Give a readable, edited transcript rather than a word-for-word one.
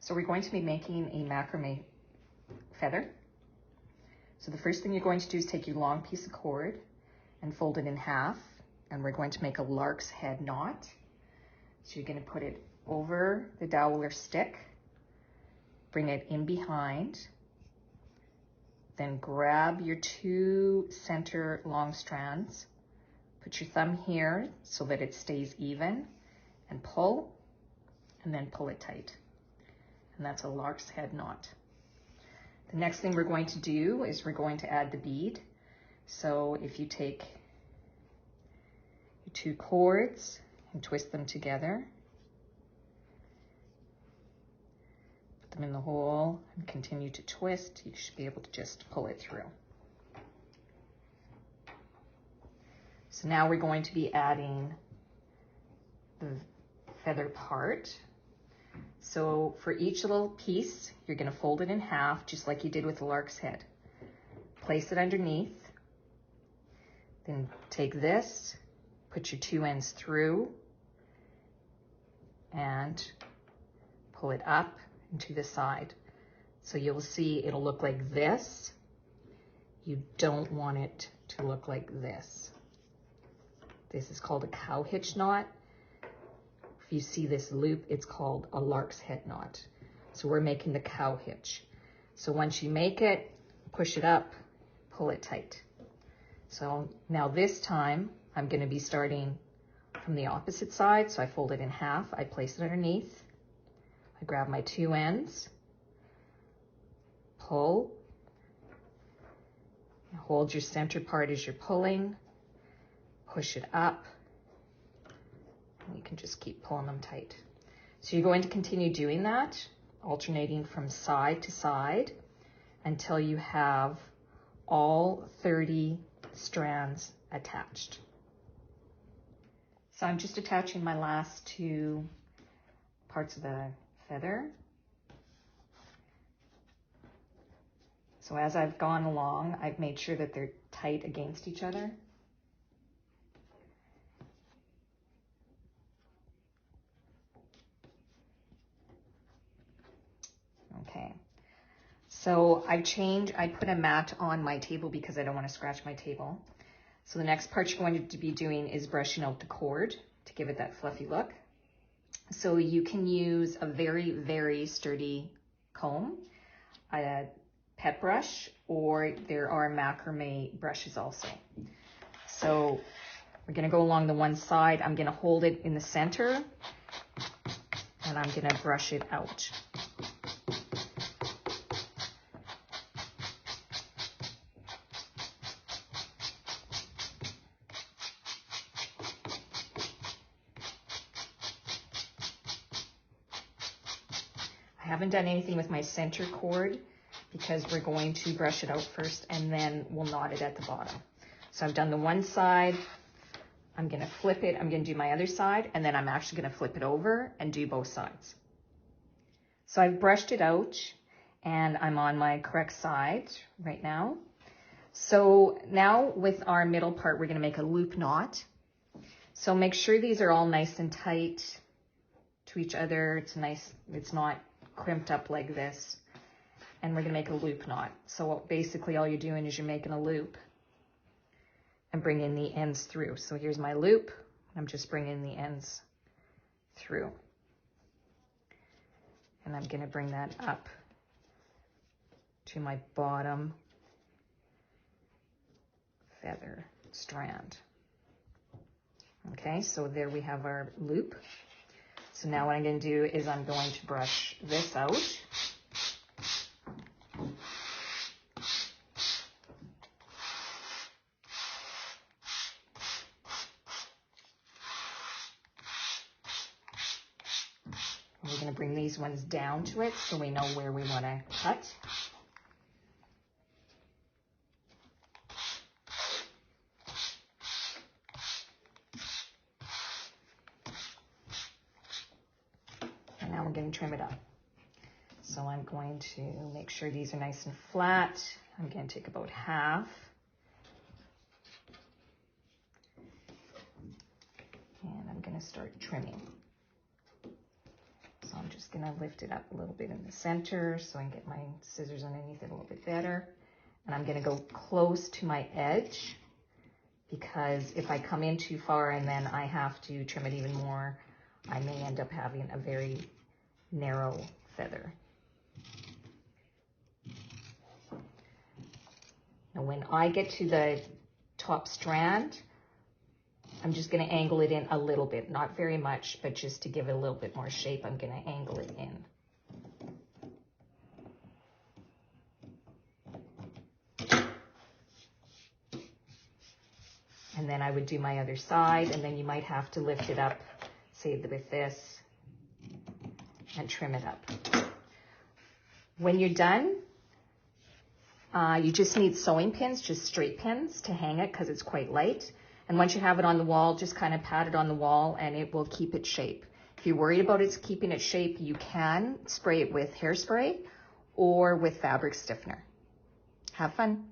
So we're going to be making a macrame feather. So the first thing you're going to do is take your long piece of cord and fold it in half, and we're going to make a lark's head knot. So you're going to put it over the dowel or stick, bring it in behind, then grab your two center long strands, put your thumb here so that it stays even, and pull, and then pull it tight. And that's a lark's head knot. The next thing we're going to do is we're going to add the bead. So if you take your two cords and twist them together, put them in the hole and continue to twist, you should be able to just pull it through. So now we're going to be adding the feather part. So for each little piece, you're going to fold it in half, just like you did with the lark's head. Place it underneath. Then take this, put your two ends through, and pull it up and to the side. So you'll see it'll look like this. You don't want it to look like this. This is called a cow hitch knot. If you see this loop, it's called a lark's head knot. So we're making the cow hitch. So once you make it, push it up, pull it tight. So now this time, I'm gonna be starting from the opposite side. So I fold it in half, I place it underneath, I grab my two ends, pull, hold your center part as you're pulling, push it up, and you can just keep pulling them tight. So you're going to continue doing that, alternating from side to side until you have all 30 strands attached. So I'm just attaching my last two parts of the feather. So as I've gone along, I've made sure that they're tight against each other. Okay, so I put a mat on my table because I don't want to scratch my table. So the next part you're going to be doing is brushing out the cord to give it that fluffy look. So you can use a very, very sturdy comb, a pet brush, or there are macrame brushes also. So we're going to go along the one side. I'm going to hold it in the center and I'm going to brush it out. I haven't done anything with my center cord because we're going to brush it out first and then we'll knot it at the bottom. So I've done the one side, I'm gonna flip it, I'm gonna do my other side, and then I'm actually gonna flip it over and do both sides. So I've brushed it out and I'm on my correct side right now. So now with our middle part, we're gonna make a loop knot. So make sure these are all nice and tight to each other. It's not crimped up like this. And we're gonna make a loop knot. So basically all you're doing is you're making a loop and bringing the ends through. So here's my loop. I'm just bringing the ends through. And I'm gonna bring that up to my bottom feather strand. Okay, so there we have our loop. So now what I'm going to do is I'm going to brush this out. And we're going to bring these ones down to it so we know where we want to cut. Now we're going to trim it up. So I'm going to make sure these are nice and flat. I'm going to take about half. And I'm going to start trimming. So So I'm just gonna lift it up a little bit in the center so I can get my scissors underneath it a little bit better. And I'm gonna go close to my edge, because if I come in too far and then I have to trim it even more, I may end up having a very narrow feather. Now when I get to the top strand, I'm just going to angle it in a little bit, not very much, but just to give it a little bit more shape, I'm going to angle it in. And then I would do my other side, and then you might have to lift it up, say with this, and trim it up. When you're done, you just need sewing pins, just straight pins to hang it because it's quite light. And once you have it on the wall, just kind of pat it on the wall and it will keep its shape. If you're worried about it keeping its shape, you can spray it with hairspray or with fabric stiffener. Have fun.